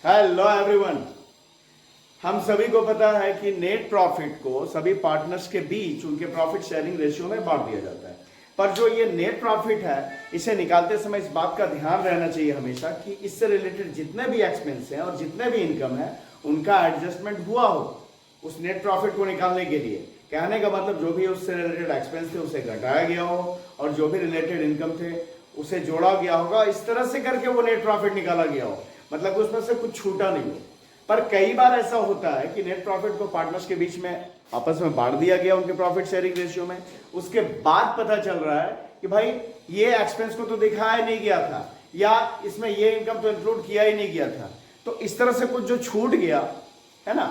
Hello everyone. हम सभी को पता है कि नेट प्रॉफिट को सभी पार्टनर्स के बीच उनके प्रॉफिट शेयरिंग रेशियो में बांट दिया जाता है। पर जो ये नेट प्रॉफिट है, इसे निकालते समय इस बात का ध्यान रहना चाहिए हमेशा कि इससे रिलेटेड जितने भी एक्सपेंस हैं और जितने भी इनकम है उनका एडजस्टमेंट हुआ हो उस नेट प्रॉफिट को निकालने के लिए। कहने का मतलब जो भी उससे रिलेटेड एक्सपेंस थे उसे घटाया गया हो और जो भी रिलेटेड इनकम थे उसे जोड़ा गया होगा, इस तरह से करके वो नेट प्रॉफिट निकाला गया हो, मतलब उसमें से कुछ छूटा नहीं हो। पर कई बार ऐसा होता है कि नेट प्रॉफिट को पार्टनर्स के बीच में आपस में बांट दिया गया उनके प्रॉफिट शेयरिंग रेशियो में। उसके बाद पता चल रहा है कि भाई ये एक्सपेंस को तो दिखाया नहीं गया था या इसमें ये इनकम तो इंक्लूड किया ही नहीं गया था, तो इस तरह से कुछ जो छूट गया है ना,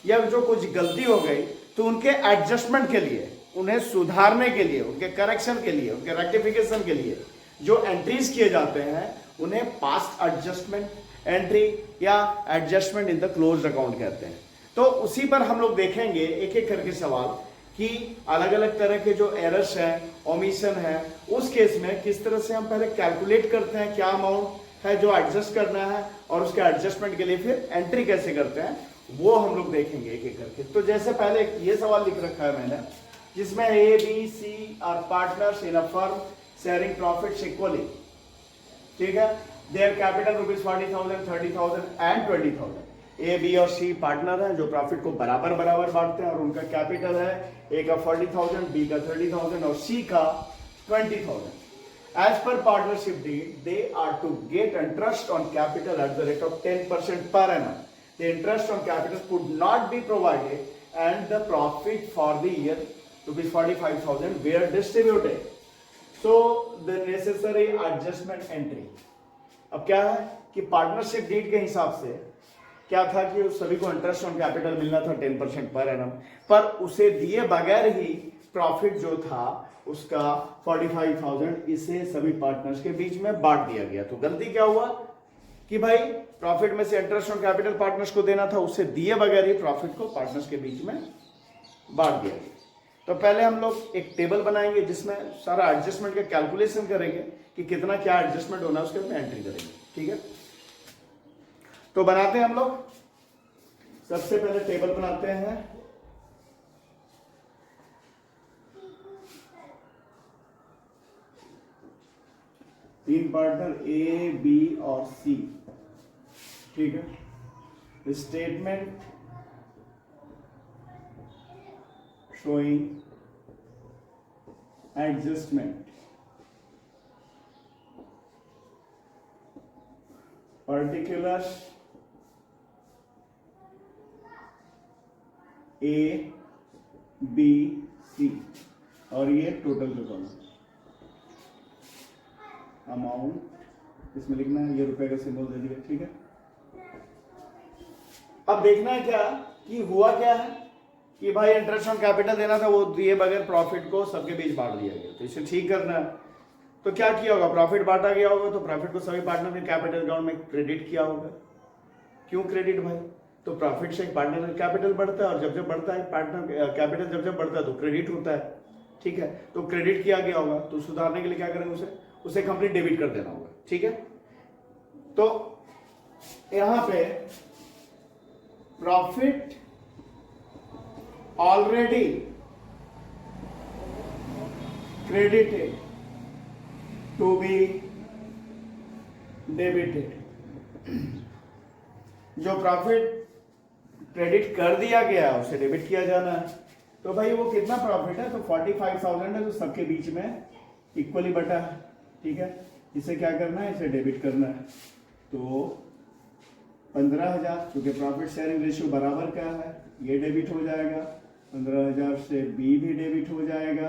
या जो कुछ गलती हो गई, तो उनके एडजस्टमेंट के लिए, उन्हें सुधारने के लिए, उनके करेक्शन के लिए, उनके रेक्टिफिकेशन के लिए जो एंट्रीज किए जाते हैं उन्हें पास्ट एडजस्टमेंट एंट्री या adjustment in the closed account कहते हैं। तो उसी पर हम लोग देखेंगे एक एक करके सवाल कि अलग अलग तरह के जो एरर्स हैं, ओमिशन है, उस केस में किस तरह से हम पहले कैलकुलेट करते हैं क्या अमाउंट है जो एडजस्ट करना है और उसके एडजस्टमेंट के लिए फिर एंट्री कैसे करते हैं, वो हम लोग देखेंगे एक एक करके। तो जैसे पहले ये सवाल लिख रखा है मैंने, जिसमें A B C are partners in a firm sharing profits equally. ठीक है, their capital ₹40,000, 30,000 and 20,000। A B और सी पार्टनर हैं जो प्रॉफिट को बराबर बराबर बांटते हैं और उनका कैपिटल है ए का 40,000, बी का 30,000 और सी का 20,000। As per partnership deed, they are to get interest on capital at the rate of 10% per annum. The interest on capital could not be provided and the profit for the year ₹45,000 were distributed. So the necessary adjustment entry. अब क्या है कि partnership deed के हिसाब से क्या था कि उस सभी को इंटरेस्ट ऑन कैपिटल मिलना था 10% पर एनम, पर उसे दिए बगैर ही प्रॉफिट जो था उसका 45,000 इसे सभी पार्टनर्स के बीच में बांट दिया गया। तो गलती क्या हुआ कि भाई प्रॉफिट में से इंटरेस्ट ऑन कैपिटल पार्टनर्स को देना था, उसे दिए बगैर ही प्रॉफिट को पार्टनर्स के बीच में बांट दिया गया। तो पहले हम लोग एक टेबल बनाएंगे जिसमें सारा एडजस्टमेंट का कैलकुलेशन करेंगे कि कितना क्या एडजस्टमेंट होना है, उसके अंदर एंट्री करेंगे। ठीक है, तो बनाते हैं हम लोग। सबसे पहले टेबल बनाते हैं। तीन पार्टनर ए बी और सी। ठीक है, statement showing adjustment, particulars A B C और ये टोटल रकम अमाउंट इसमें लिखना है, ये रुपए का सिंबल दे दिया। ठीक है, अब देखना है क्या कि हुआ क्या है कि भाई इंटरेस्ट ऑन कैपिटल देना था, वो दिए बगैर प्रॉफिट को सबके बीच बांट दिया गया। तो इसे ठीक करना है, तो क्या किया होगा, प्रॉफिट बांटा गया होगा तो प्रॉफिट को सभी पार्टनर ने कैपिटल अकाउंट में क्रेडिट किया होगा। क्यों क्रेडिट भाई, तो प्रॉफिट से एक पार्टनर का कैपिटल बढ़ता है और जब जब बढ़ता है पार्टनर कैपिटल जब जब बढ़ता है तो क्रेडिट होता है। ठीक है, तो क्रेडिट किया गया होगा, तो सुधारने के लिए क्या करेंगे, उसे कंप्लीट डेबिट कर देना होगा। ठीक है, तो यहां पे profit already credited to be debited। जो प्रॉफिट क्रेडिट कर दिया गया उसे डेबिट किया जाना है। तो भाई वो कितना प्रॉफिट है, तो 45,000 है जो सबके बीच में इक्वली बटा है। ठीक है, इसे क्या करना है, इसे डेबिट करना है। तो 15,000 क्योंकि प्रॉफिट शेयरिंग रेशियो बराबर का है, ये डेबिट हो जाएगा। 15,000 से बी भी डेबिट हो जाएगा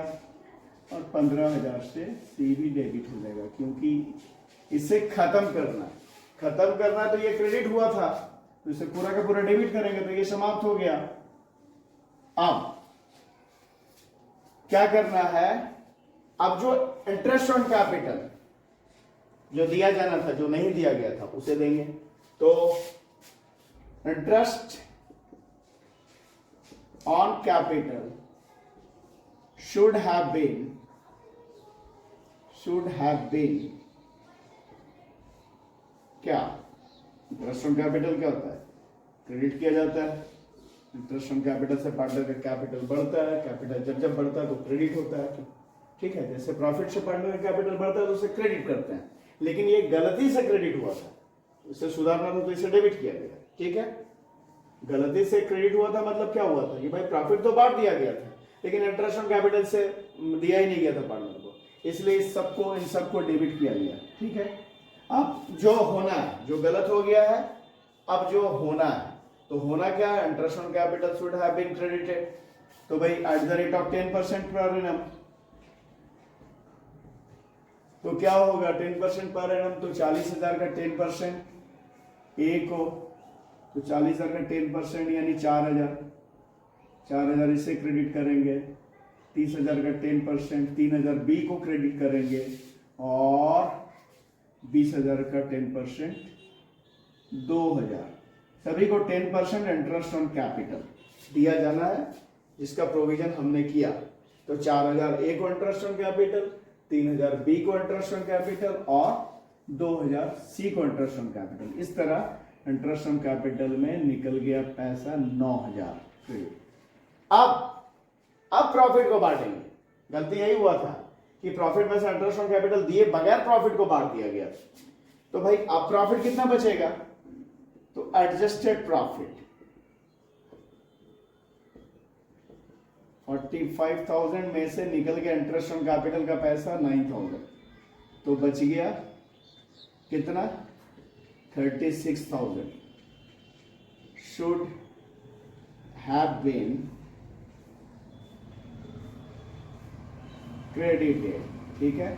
और 15,000 से सी भी डेबिट हो जाएगा, क्योंकि इसे खत्म करना है। तो ये क्रेडिट हुआ था तो इसे पूरा का पूरा डेबिट करेंगे तो ये समाप्त हो गया। अब क्या करना है, अब जो इंटरेस्ट ऑन कैपिटल जो दिया जाना था, जो नहीं दिया गया था, उसे देंगे। तो interest on capital should have been क्या इंटरेस्ट ऑन कैपिटल क्या होता है, क्रेडिट किया जाता है। इंटरेस्ट ऑन कैपिटल से पार्टनर का कैपिटल बढ़ता है, कैपिटल जब जब बढ़ता है तो क्रेडिट होता है, ठीक है। जैसे प्रॉफिट से पार्टनर का कैपिटल बढ़ता है तो उसे क्रेडिट करते हैं, लेकिन ये गलती से क्रेडिट हुआ था, इसे सुधारना था तो इसे डेबिट किया गया, ठीक है। गलती से क्रेडिट हुआ था मतलब क्या हुआ था कि भाई प्रॉफिट तो बांट दिया गया था, लेकिन इंटरेस्ट ऑन कैपिटल से दिया ही नहीं गया था पार्टनर को, इसलिए इन सबको डेबिट किया गया, ठीक है। अब जो होना है, जो गलत हो गया है, अब जो होना है, तो होना क्या है, interest on capital should have been credited, तो भाई at the rate of 10% per annum, तो क्या होगा 10% पर एनम, तो 40,000 का 10% ए को, तो 40,000 का 10% यानी 4,000 इसे क्रेडिट करेंगे, 30,000 का 10% 3,000 बी को क्रेडिट करेंगे, और 20,000 का 10% 2,000, सभी को 10% इंटरेस्ट ऑन कैपिटल दिया जाना है, जिसका प्रोविजन हमने किया। तो 4,000 ए को इंटरेस्ट ऑन कैपिटल, 3,000 बी को इंटरेस्ट ऑन कैपिटल, और 2,000 सी को इंटरेस्ट ऑन कैपिटल। इस तरह इंटरेस्ट ऑन कैपिटल में निकल गया पैसा 9,000 क्रेडिट। अब प्रॉफिट को बांटेंगे, गलती यही हुआ था कि प्रॉफिट में से इंटरेस्ट ऑन कैपिटल दिए बगैर प्रॉफिट को बांट दिया गया, तो भाई अब प्रॉफिट कितना बचेगा, तो एडजस्टेड प्रॉफिट 45,000 में से निकल गया इंटरेस्ट ऑन कैपिटल का पैसा 9,000, तो बच गया कितना 36,000 शुड हैव बीन क्रेडिटेड, ठीक है।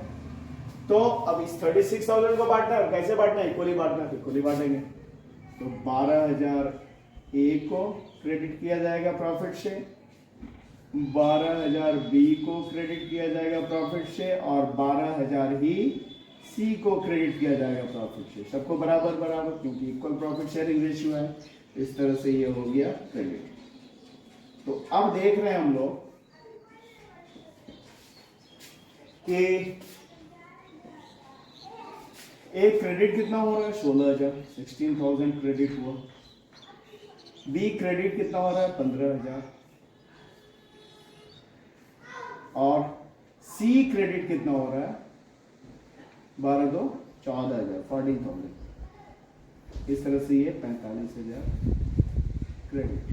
तो अब इस 36,000 को बांटना है, कैसे बांटना है, इक्वली बांटना है, इक्वली बांटेंगे, तो 12,000 ए को क्रेडिट किया जाएगा प्रॉफिट से, 12,000 बी को क्रेडिट किया जाएगा प्रॉफिट से, और 12,000 ही सी को क्रेडिट किया जाएगा प्रॉफिट से, सबको बराबर बराबर, क्योंकि इक्वल प्रॉफिट शेयरिंग रेशियो है। इस तरह से ये हो गया क्रेडिट। तो अब देख रहे हैं हम लोग कि एक क्रेडिट कितना हो रहा है 16,000, 16,000 क्रेडिट हुआ। बी क्रेडिट कितना हो रहा है 15,000, और सी क्रेडिट कितना हो रहा है 12 2 14,000, 14,000। इस तरह से ये 45,000 क्रेडिट,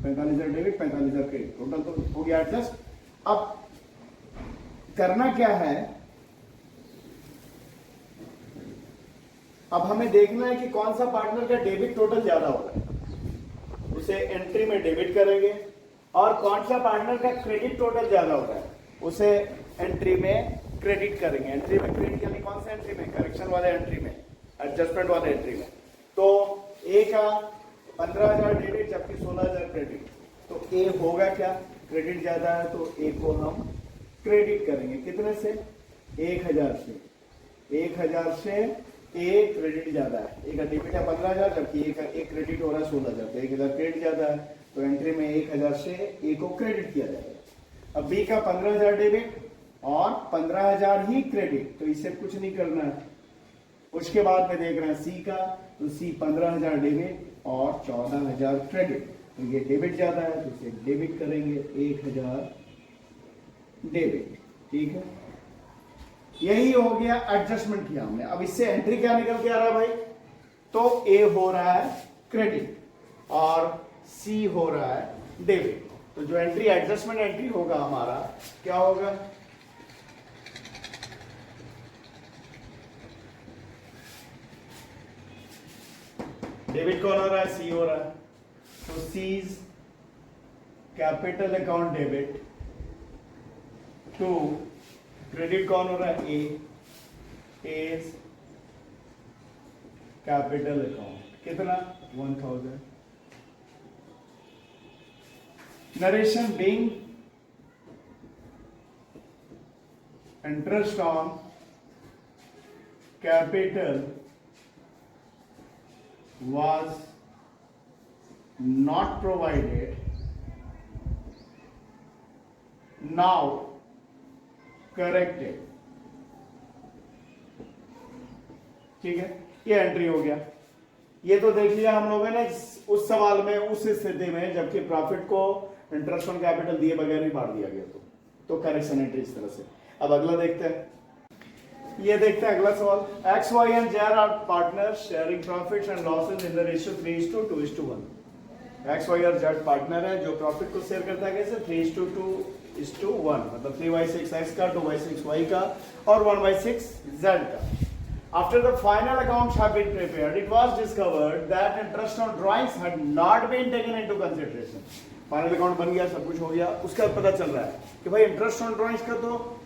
45,000 डेबिट, 45,000 क्रेडिट, टोटल तो हो गया एडजस्ट। अब करना क्या है, अब हमें देखना है कि कौन सा पार्टनर का डेबिट टोटल ज्यादा हो रहा है, उसे एंट्री में डेबिट करेंगे, और कौन सा पार्टनर का क्रेडिट टोटल ज्यादा हो रहा है उसे एंट्री में क्रेडिट करेंगे। एंट्री में क्रेडिट यानी कौन सा एंट्री में, करेक्शन वाले एंट्री में, एडजस्टमेंट वाले एंट्री में। तो ए का 15,000 डेबिट जबकि 16,000 क्रेडिट, तो ए होगा क्या, क्रेडिट ज्यादा है तो ए को हम क्रेडिट करेंगे, कितने से 1,000 से, 1,000 से ए क्रेडिट ज्यादा है, ए का डेबिट है 15,000 जबकि एक क्रेडिट हो रहा है 16,000, तो 1,000 क्रेडिट ज्यादा है, तो एंट्री में 1,000 से ए को क्रेडिट किया जाएगा। अब बी का 15,000 डेबिट और 15,000 ही क्रेडिट, तो इसे कुछ नहीं करना है। उसके बाद में देख रहे हैं सी का, तो सी 15,000 डेबिट और 14,000 क्रेडिट, तो ये डेबिट ज्यादा है तो इसे डेबिट करेंगे 1,000 डेबिट, ठीक है। यही हो गया, एडजस्टमेंट किया हमने। अब इससे एंट्री क्या निकल के आ रहा है भाई, तो ए हो रहा है क्रेडिट और सी हो रहा है डेबिट। तो जो एंट्री एडजस्टमेंट एंट्री होगा हमारा क्या होगा, डेबिट कौन हो रहा है, सी हो रहा है, तो C's capital account debit to credit कौन हो रहा है, ए इज कैपिटल अकाउंट, कितना 1,000। Narration being interest on capital was not provided, now corrected, ठीक है। ये एंट्री हो गया। ये तो देख लिया हम लोगों ने उस सवाल में, उस स्थिति में जबकि प्रॉफिट को इंटरेस्ट ऑन कैपिटल दिए बगैर ही बांट दिया गया, तो करेक्शन एंट्री इस तरह से। अब अगला देखते हैं, ये देखते हैं अगला सवाल। X Y and Z are partners sharing profits and losses in the ratio 3:2:1। X Y और जेड पार्टनर है जो प्रॉफिट को शेयर करता है कैसे, 3:2:1, मतलब 3/6 एक्स का, 2/6 वाई का और 1/6 जेड का। After the final accounts have been prepared, it was discovered that interest on drawings had not been taken into consideration. Final account बन गया, सब कुछ हो गया, उसका पता चल रहा है कि भाई इंटरेस्ट ऑन ड्रॉइंग्स का तो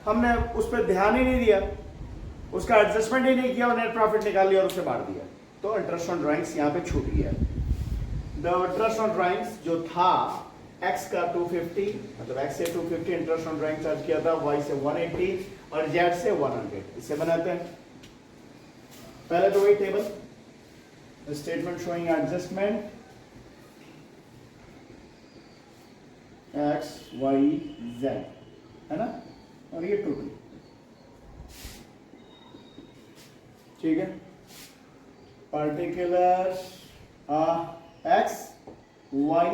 हमने उस पर ध्यान ही नहीं दिया, उसका एडजस्टमेंट ही नहीं किया और नेट प्रॉफिट निकाल लिया और उसे बांट दिया, तो इंटरेस्ट ऑन ड्रॉइंग्स यहाँ पे छूट गया। द इंटरेस्ट ऑन ड्रॉइंग्स जो था x का 250, मतलब x से 250 इंटरेस्ट ऑन ड्रॉइंग चार्ज किया था, y से 180 और z से 100। इसे बनाते हैं। पहले तो वही table, statement showing adjustment x y z है ना, और ये टोटल, ठीक है। पर्टिकुलर x y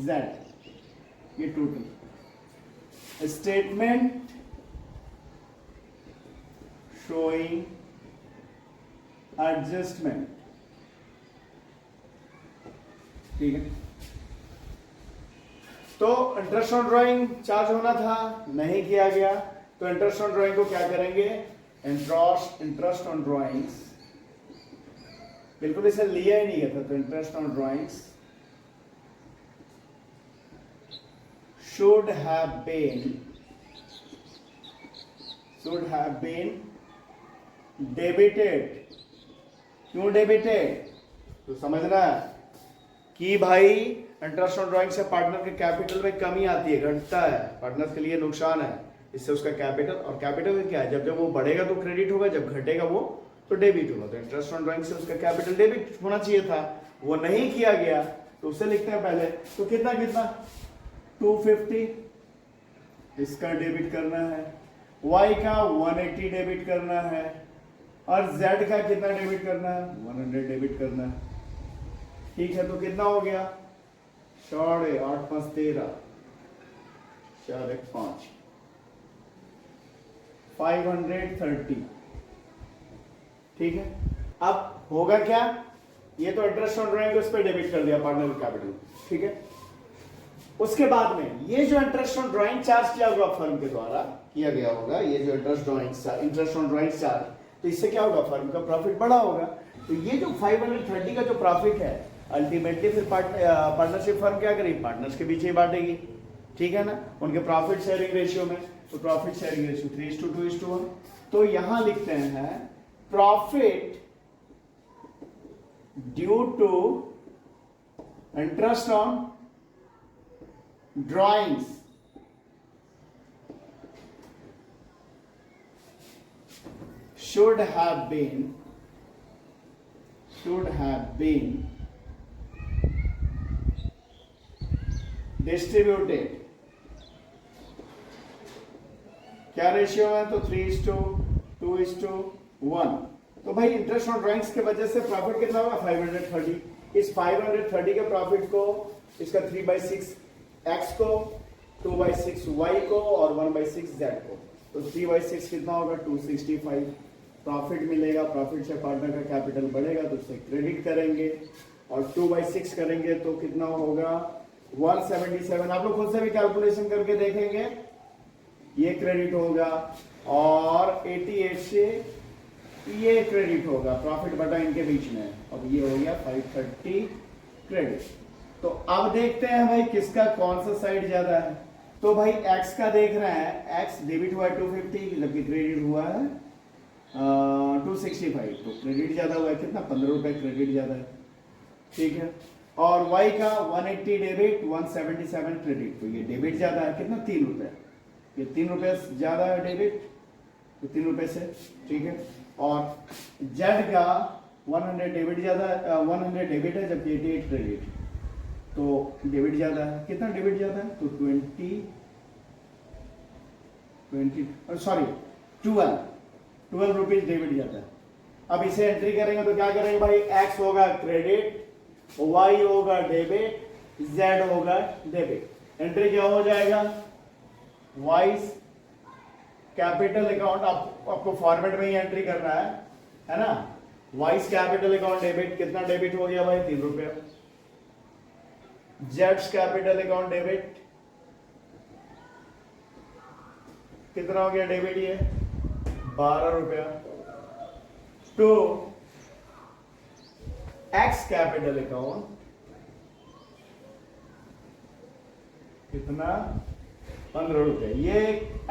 z, ये टोटल। स्टेटमेंट शोइंग एडजस्टमेंट, ठीक है। तो इंटरेस्ट ऑन ड्राइंग चार्ज होना था, नहीं किया गया, तो इंटरेस्ट ऑन ड्राइंग को क्या करेंगे, इंटरेस्ट ऑन ड्राइंग्स, बिल्कुल इसे लिया ही नहीं गया था, तो interest on drawings should have been debited। क्यों डेबिटेड, तो समझना कि भाई इंटरेस्ट ऑन ड्राइंग से पार्टनर के कैपिटल में कमी आती है, घटता है, पार्टनर के लिए नुकसान है, इससे उसका कैपिटल, और कैपिटल क्या है, जब वो बढ़ेगा तो क्रेडिट होगा, जब घटेगा वो तो डेबिट होगा। तो इंटरेस्ट ऑन ड्राइंग से उसका कैपिटल डेबिट होना चाहिए था, वो नहीं किया गया, तो उसे लिखते हैं पहले। तो कितना 250 इसका डेबिट करना है, y का 180 डेबिट करना है, और z का कितना डेबिट करना है, 100 डेबिट करना है, ठीक है। तो कितना हो गया, 8.5 + 13, 4 × 5, 530, ठीक है। अब होगा क्या, ये तो इंटरेस्ट ऑन ड्राइंग को इस पे डेबिट कर दिया पार्टनर कैपिटल, ठीक है। उसके बाद में ये जो इंटरेस्ट ऑन ड्राइंग चार्ज किया होगा फर्म के द्वारा किया गया होगा, ये जो इंटरेस्ट ऑन ड्राइंग चार्ज, तो इससे क्या होगा, फर्म का प्रॉफिट बढ़ा होगा। तो ये जो 530 का जो प्रॉफिट है, अल्टीमेटली फिर पार्टनरशिप फर्म क्या करेगी, पार्टनर्स के बीच ही बांटेगी, ठीक है ना, उनके प्रॉफिट शेयरिंग रेशियो में। तो प्रॉफिट शेयरिंग रेशियो 3:2:1। तो यहां लिखते हैं profit due to interest on drawings should have been distributed, क्या रेशियो है, तो 3:2:1। तो भाई इंटरेस्ट ऑन ड्राइंग्स के वजह से प्रॉफिट कितना होगा, 530। इस 530 के प्रॉफिट को, इसका 3/6 x को, 2/6 y को और 1/6 z को, तो 3/6 कितना होगा, 265 प्रॉफिट मिलेगा। प्रॉफिट से पार्टनर का कैपिटल बढ़ेगा तो उससे क्रेडिट करेंगे, और 2/6 करेंगे तो कितना होगा, 177। आप लोग खुद से भी कैलकुलेशन करके देखेंगे, ये क्रेडिट होगा, और 88 से ये क्रेडिट होगा, प्रॉफिट बटा इनके बीच में, अब ये हो गया 530 क्रेडिट। तो अब देखते हैं भाई किसका कौन सा साइड ज्यादा है। तो भाई x का देख रहे हैं, x डेबिट हुआ है 250, जबकि क्रेडिट हुआ है 265, तो क्रेडिट ज्यादा हुआ है, कितना, 15 रुपए क्रेडिट ज्यादा है, ठीक है। और y का 180 डेबिट, 177 क्रेडिट, तो ये डेबिट ज्यादा है, कितना, 3 रुपए, ये 3 रुपए ज्यादा है डेबिट, तो 3 रुपए से, ठीक है। और z का 100 डेबिट ज्यादा, 100 डेबिट है जबकि 88 क्रेडिट, तो डेबिट ज्यादा है, कितना डेबिट ज्यादा है, तो 12 रुपीज डेबिट ज्यादा है, अब इसे एंट्री करेंगे तो क्या करेंगे भाई, एक्स होगा क्रेडिट, वाई होगा डेबिट, जेड होगा डेबिट। एंट्री क्या हो जाएगा, वाइस कैपिटल अकाउंट, आपको फॉर्मेट में ही एंट्री करना है ना। वाइस कैपिटल अकाउंट डेबिट, कितना डेबिट हो गया भाई, 3 रुपया। जेड्स कैपिटल अकाउंट डेबिट कितना हो गया डेबिट, ये 12 रुपया। टू एक्स कैपिटल अकाउंट कितना, 15 रुपए। ये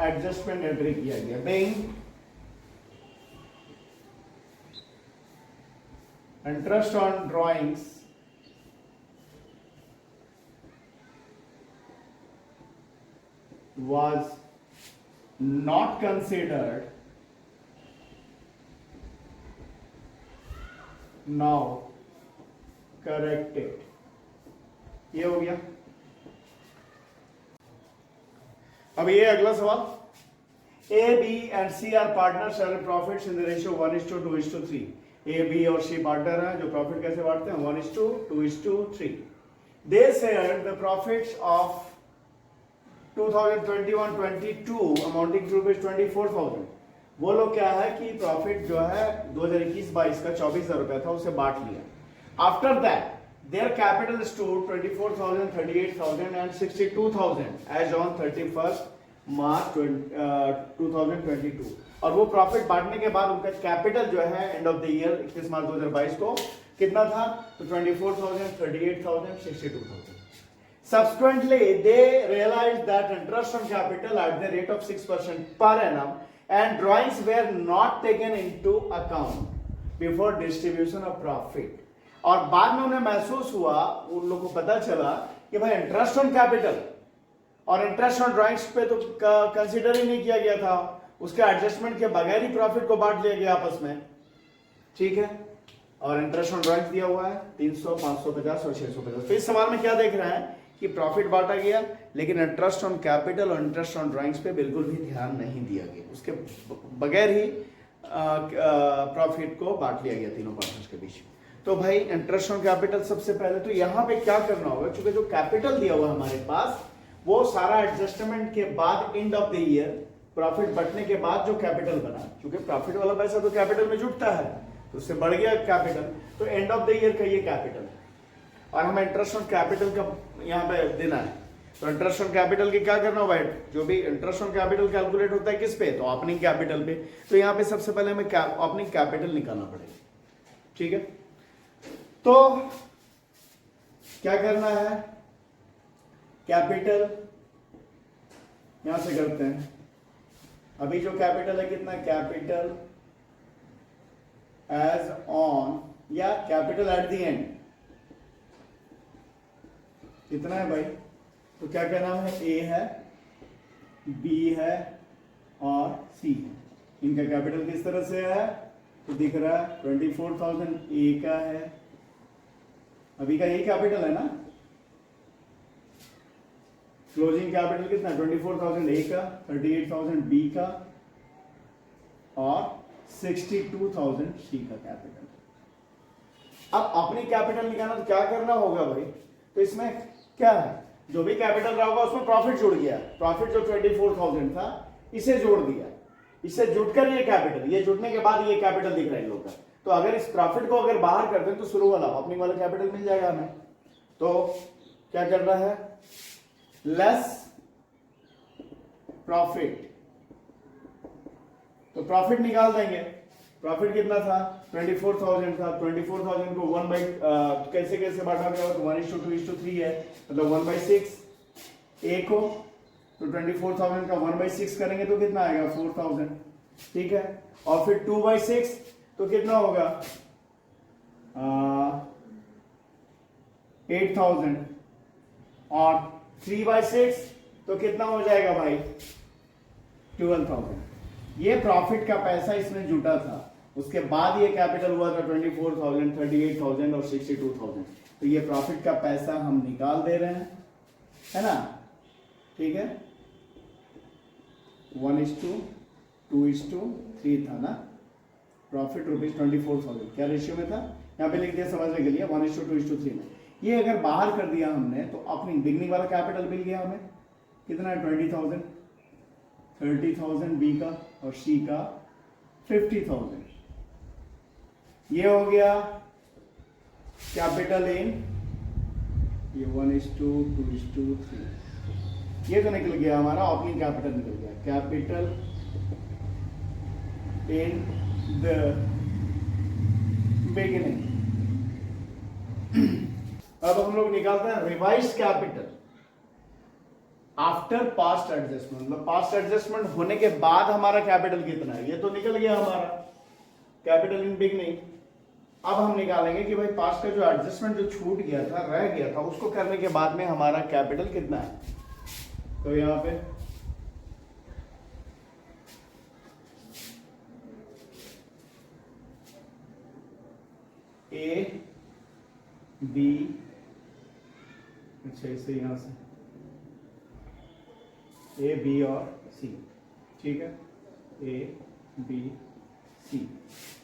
एडजस्टमेंट एंट्री किया गया। Bank interest on drawings was not considered, now corrected। ये हो गया। अब ये अगला सवाल, A, B and C are partners sharing profits in the ratio 1:2:3। A, B और C पार्टनर हैं जो प्रॉफिट कैसे बांटते हैं, 1:2:3। They shared the profits of 2021-22 amounting to rupees 24,000। वो लोग क्या है कि प्रॉफिट जो है 2021-22 का 24,000 रुपया था, उसे बांट लिया। After that their capital stood 24,000, 38,000 and 62,000 as on 31 March 2022। और वो प्रॉफिट बांटने के बाद उनका कैपिटल जो है end of the year 31 March 2022 को कितना था, तो 24,000, 38,000, 62,000। Subsequently, they realized that interest on capital at the rate of 6% per annum and drawings were not taken into account before distribution of profit। और बाद में उन्हें महसूस हुआ, उन लोगों को पता चला कि भाई इंटरेस्ट ऑन कैपिटल और इंटरेस्ट ऑन ड्रॉइंग्स पे तो कंसीडर ही नहीं किया गया था, उसके एडजस्टमेंट के बगैर ही प्रॉफिट को बांट लिया गया आपस में, ठीक है। और इंटरेस्ट ऑन ड्रॉइंग्स दिया हुआ है 300, 550 और 650। तो इस सवाल में क्या देख रहे हैं कि प्रॉफिट बांटा गया, लेकिन इंटरेस्ट ऑन कैपिटल और इंटरेस्ट ऑन ड्राइंग्स पे बिल्कुल भी ध्यान नहीं दिया गया, उसके बगैर ही प्रॉफिट को बांट लिया गया तीनों पार्टनर्स के बीच। तो भाई इंटरेस्ट ऑन कैपिटल सबसे पहले तो यहाँ पे क्या करना होगा, क्योंकि जो कैपिटल दिया हुआ हमारे पास वो सारा एडजस्टमेंट के बाद end of the year profit बटने के बाद जो कैपिटल बना, क्योंकि प्रॉफिट वाला पैसा तो कैपिटल में जुटता है तो उससे बढ़ गया कैपिटल, तो एंड ऑफ द ईयर का ये कैपिटल और हमें इंटरेस्ट ऑन कैपिटल का यहाँ पे देना है। तो इंटरेस्ट ऑन कैपिटल के क्या करना होगा, जो भी इंटरेस्ट ऑन कैपिटल कैलकुलेट होता है किस पे, तो ओपनिंग कैपिटल पे। तो यहाँ पे सबसे पहले हमें ओपनिंग कैपिटल निकालना पड़ेगा, ठीक है। तो क्या करना है, कैपिटल यहां से करते हैं। अभी जो कैपिटल है कितना, कैपिटल एज ऑन या कैपिटल एट द एंड कितना है भाई, तो क्या क्या नाम है, ए है, बी है और सी है। इनका कैपिटल किस तरह से है, तो दिख रहा है 24,000 ए का है, अभी का ये कैपिटल है ना। क्लोजिंग कैपिटल कितना, 24,000 ए का, 38,000 बी का और 62,000 सी का कैपिटल। अब अपनी कैपिटल निकालना तो क्या करना होगा भाई, तो इसमें क्या है, जो भी कैपिटल रहा होगा उसमें प्रॉफिट जुड़ गया, प्रॉफिट जो 24,000 था इसे जोड़ दिया, इससे जुड़कर ये कैपिटल, ये जुड़ने के बाद ये कैपिटल दिख रहा है इन लोगों का। तो अगर इस प्रॉफिट को अगर बाहर कर दें तो शुरू वाला ओपनिंग वाला कैपिटल मिल जाएगा हमें। तो क्या करना है, लेस प्रॉफिट, तो प्रॉफिट निकाल देंगे। प्रॉफिट कितना था, 24,000 था। 24,000 को 1 बाई कैसे कैसे बांटा गया, तो 1:2:3 है, मतलब 1/6 ए को, तो 24,000 का 1/6 करेंगे तो कितना आएगा, 4,000, ठीक है। और फिर 2/6 तो कितना होगा, 8,000 और 3/6 तो कितना हो जाएगा भाई, 12,000। ये प्रॉफिट का पैसा इसमें जुटा था, उसके बाद ये कैपिटल हुआ था 24,000, 38,000 और 62,000। तो ये प्रॉफिट का पैसा हम निकाल दे रहे हैं, है ना, ठीक है। 1:2:3 था ना, प्रॉफिट ₹24,000 क्या रेशियो में था, यहाँ पे लिख दिया समझने के लिए 1:2:3 में। ये अगर बाहर कर दिया हमने तो अपनी बिगनिंग वाला कैपिटल मिल गया हमें, कितना है 20,000, 30,000 बी का और सी का 50,000। ये हो गया कैपिटल इन, ये 1:2:3, ये तो निकल गया हमारा ओपनिंग कैपिटल निकल गया, कैपिटल इन द बिगिनिंग। अब हम लोग निकालते हैं revise capital after past adjustment, मतलब पास्ट एडजस्टमेंट होने के बाद हमारा कैपिटल कितना है, ये तो निकल गया हमारा कैपिटल इन बिगनिंग। अब हम निकालेंगे कि भाई पास्ट का जो एडजस्टमेंट जो छूट गया था, रह गया था, उसको करने के बाद में हमारा कैपिटल कितना है। तो यहां पे ए बी, अच्छा इसे यहां से ए बी और सी, ठीक है, ए बी सी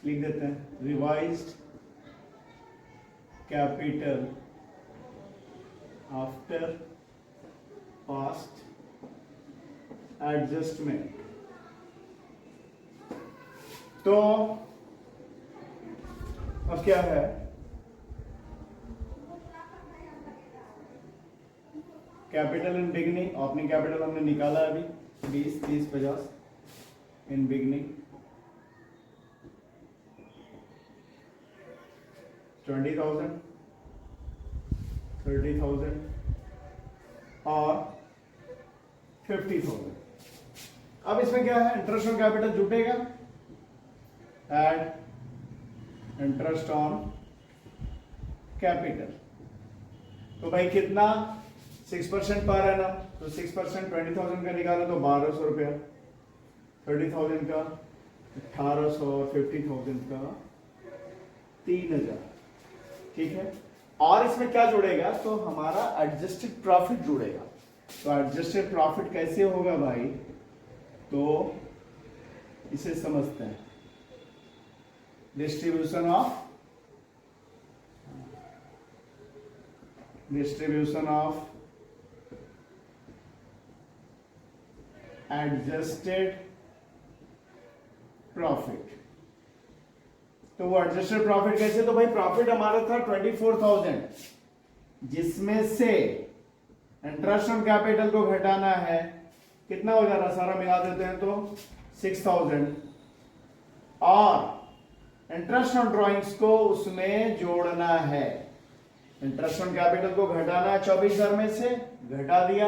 लिख देते हैं। Revised capital after past adjustment. तो अब क्या है, capital in beginning, opening capital हमने निकाला अभी 20, 30, 50 इन बिगनिंग 20,000, 30,000 और 50,000। अब इसमें क्या है, इंटरेस्ट ऑन कैपिटल जुटेगा, एड इंटरेस्ट ऑन कैपिटल। तो भाई कितना 6% पर एनम, तो 6% 20,000 का निकाला तो 1,200 रुपया, 30,000 का 1,800 और 50,000 का 3,000, ठीक है। और इसमें क्या जुड़ेगा, तो हमारा एडजस्टेड प्रॉफिट जुड़ेगा। तो एडजस्टेड प्रॉफिट कैसे होगा भाई, तो इसे समझते हैं, डिस्ट्रीब्यूशन ऑफ एडजस्टेड प्रॉफिट। तो वो एडजस्टेड प्रॉफिट कैसे, तो भाई प्रॉफिट हमारा था 24,000, जिसमें से इंटरेस्ट ऑन कैपिटल को घटाना है, कितना हो जाना, सारा मिला देते हैं तो 6,000, और इंटरेस्ट ऑन ड्रॉइंग्स को उसमें जोड़ना है। इंटरेस्ट ऑन कैपिटल को घटाना है 24,000 में से, घटा दिया,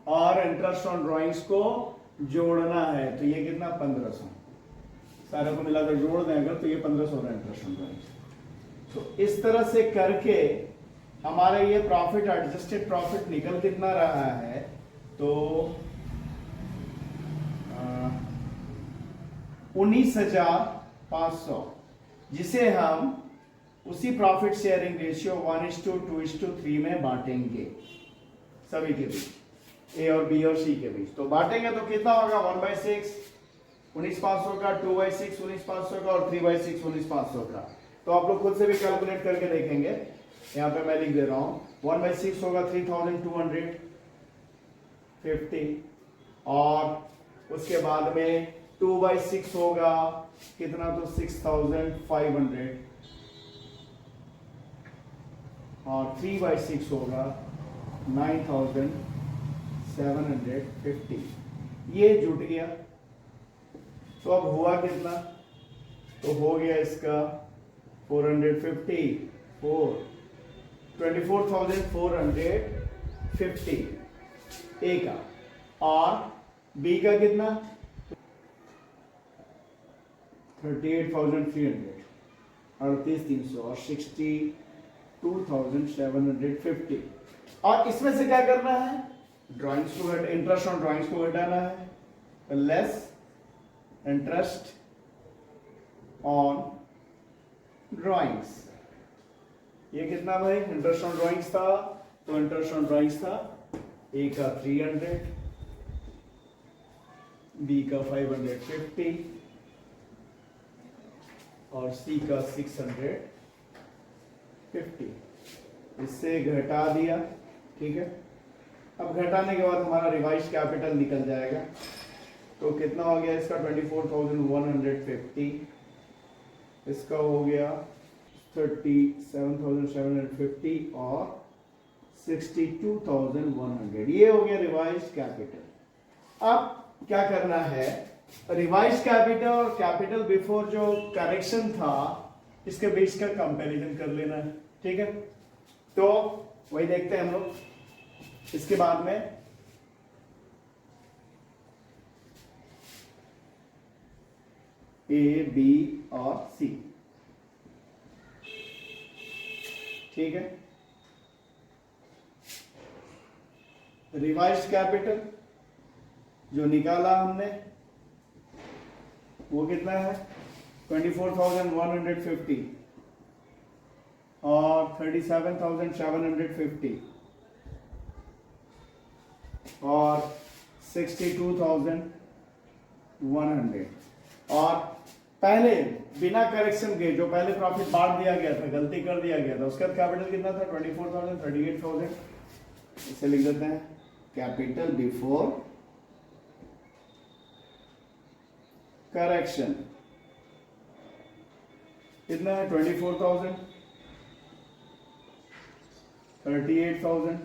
और इंटरेस्ट ऑन ड्रॉइंग्स को जोड़ना है, तो ये कितना 1,500, सारे को मिलाकर जोड़ दें अगर, तो ये 1,500 का इंटरेस्ट ऑन ड्रॉइंग्स। तो इस तरह से करके हमारा ये प्रॉफिट, एडजस्टेड प्रॉफिट निकल कितना रहा है, तो 19,500, जिसे हम उसी प्रॉफिट शेयरिंग रेशियो 1:2:3 में बांटेंगे सभी के बीच, ए और बी और सी के बीच। तो बांटेंगे तो कितना होगा, 1/6 19,500 का, 2/6 19,500 का, और 3/6 19,500 का। तो आप लोग खुद से भी कैलकुलेट करके देखेंगे, यहाँ पे मैं लिख दे रहा हूं, 1/6 होगा 3,250, और उसके बाद में 2/6 होगा कितना, तो 6,500, और 3/6 होगा 9,750। ये जुट गया। तो अब हुआ कितना, तो हो गया इसका 24,450 ए का, और बी का कितना 38,300, 38,300 और 62,750। और इसमें से क्या करना है, ड्राइंग्स को, इंटरेस्ट ऑन ड्राइंग्स को घटाना है, लेस इंटरेस्ट ऑन ड्राइंग्स। ये कितना भाई, इंटरेस्ट ऑन ड्राइंग्स था, तो इंटरेस्ट ऑन ड्राइंग्स था ए का 300, बी का 550, और सी का 650, इससे घटा दिया, ठीक है। अब घटाने के बाद हमारा रिवाइज कैपिटल निकल जाएगा, तो कितना हो गया इसका 24,150, इसका हो गया 37,750 और 62,100, ये हो गया रिवाइज कैपिटल। अब क्या करना है, रिवाइज कैपिटल और कैपिटल बिफोर जो करेक्शन था इसके बीच का कंपैरिजन कर लेना है, ठीक है। तो वही देखते हैं हम लोग इसके बाद में। ए, बी और सी, ठीक है। रिवाइज कैपिटल जो निकाला हमने वो कितना है 24,150 और 37,750 और 62,100। और पहले बिना करेक्शन के जो पहले प्रॉफिट बांट दिया गया था, गलती कर दिया गया था, उसका कैपिटल कितना था 24,000, 38,000। इसे लिख देते हैं कैपिटल बिफोर करेक्शन कितना है 24,000, 38,000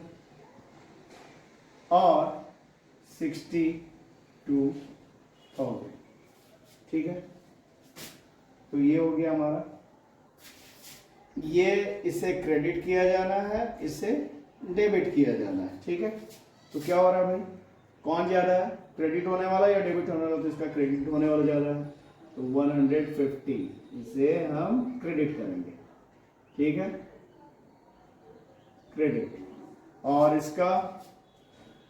और 62,000, ठीक है। तो ये हो गया हमारा, ये इसे क्रेडिट किया जाना है, इसे डेबिट किया जाना है, ठीक है। तो क्या हो रहा है भाई, कौन ज्यादा है, क्रेडिट होने वाला या डेबिट होने वाला, तो इसका क्रेडिट होने वाला ज्यादा है, तो 150 इसे हम क्रेडिट करेंगे, ठीक है, क्रेडिट। और इसका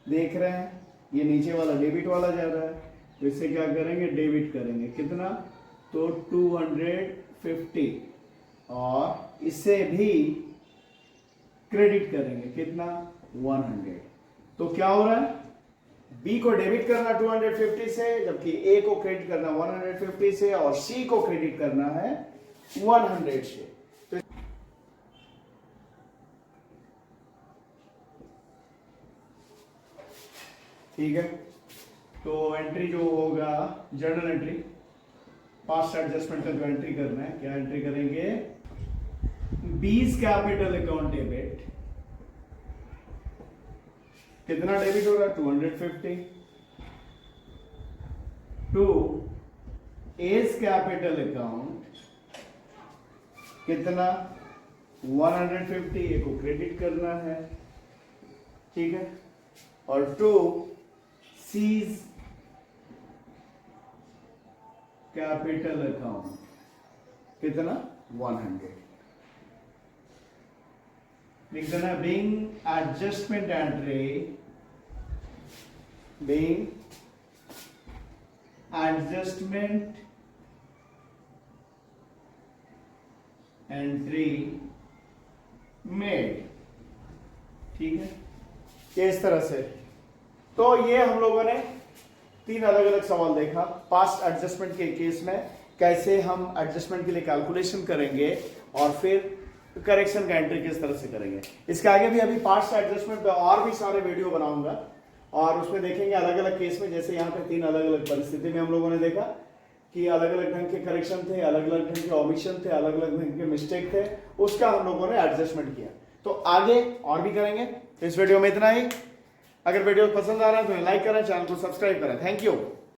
देख रहे हैं ये नीचे वाला डेबिट वाला ज्यादा है, तो इसे क्या करेंगे, डेबिट करेंगे, कितना, तो 250 और इसे भी क्रेडिट करेंगे, कितना 100। तो क्या हो रहा है, बी को डेबिट करना 250 से, जबकि ए को क्रेडिट करना 150 से, और सी को क्रेडिट करना है 100 से। तो ठीक है, तो एंट्री जो होगा जर्नल एंट्री, पास्ट एडजस्टमेंट का जो एंट्री करना है, क्या एंट्री करेंगे, बीज कैपिटल अकाउंट डेबिट, कितना डेबिट हो रहा है 250 टू एज कैपिटल अकाउंट, कितना 150, ए को क्रेडिट करना है, ठीक है, और टू सीज कैपिटल अकाउंट, कितना 100। लिख देना being adjustment entry, being adjustment entry made, ठीक है, ये इस तरह से। तो ये हम लोगों ने 3 अलग अलग सवाल देखा। पास्ट एडजस्टमेंट के केस में कैसे हम एडजस्टमेंट के लिए कैलकुलेशन करेंगे और फिर करेक्शन का एंट्री किस तरह से करेंगे। इसके आगे भी अभी पास्ट एडजस्टमेंट पे और भी सारे वीडियो बनाऊंगा और उसमें देखेंगे अलग अलग केस में। जैसे यहाँ पे 3 अलग अलग परिस्थिति में हम लोगों ने देखा कि अलग अलग ढंग के करेक्शन थे, अलग अलग ढंग के ओमिशन थे, अलग अलग ढंग के मिस्टेक थे, उसका हम लोगों ने एडजस्टमेंट किया। तो आगे और भी करेंगे। तो इस वीडियो में इतना ही। अगर वीडियो पसंद आ रहा है तो लाइक करें, चैनल को सब्सक्राइब करें। Thank you.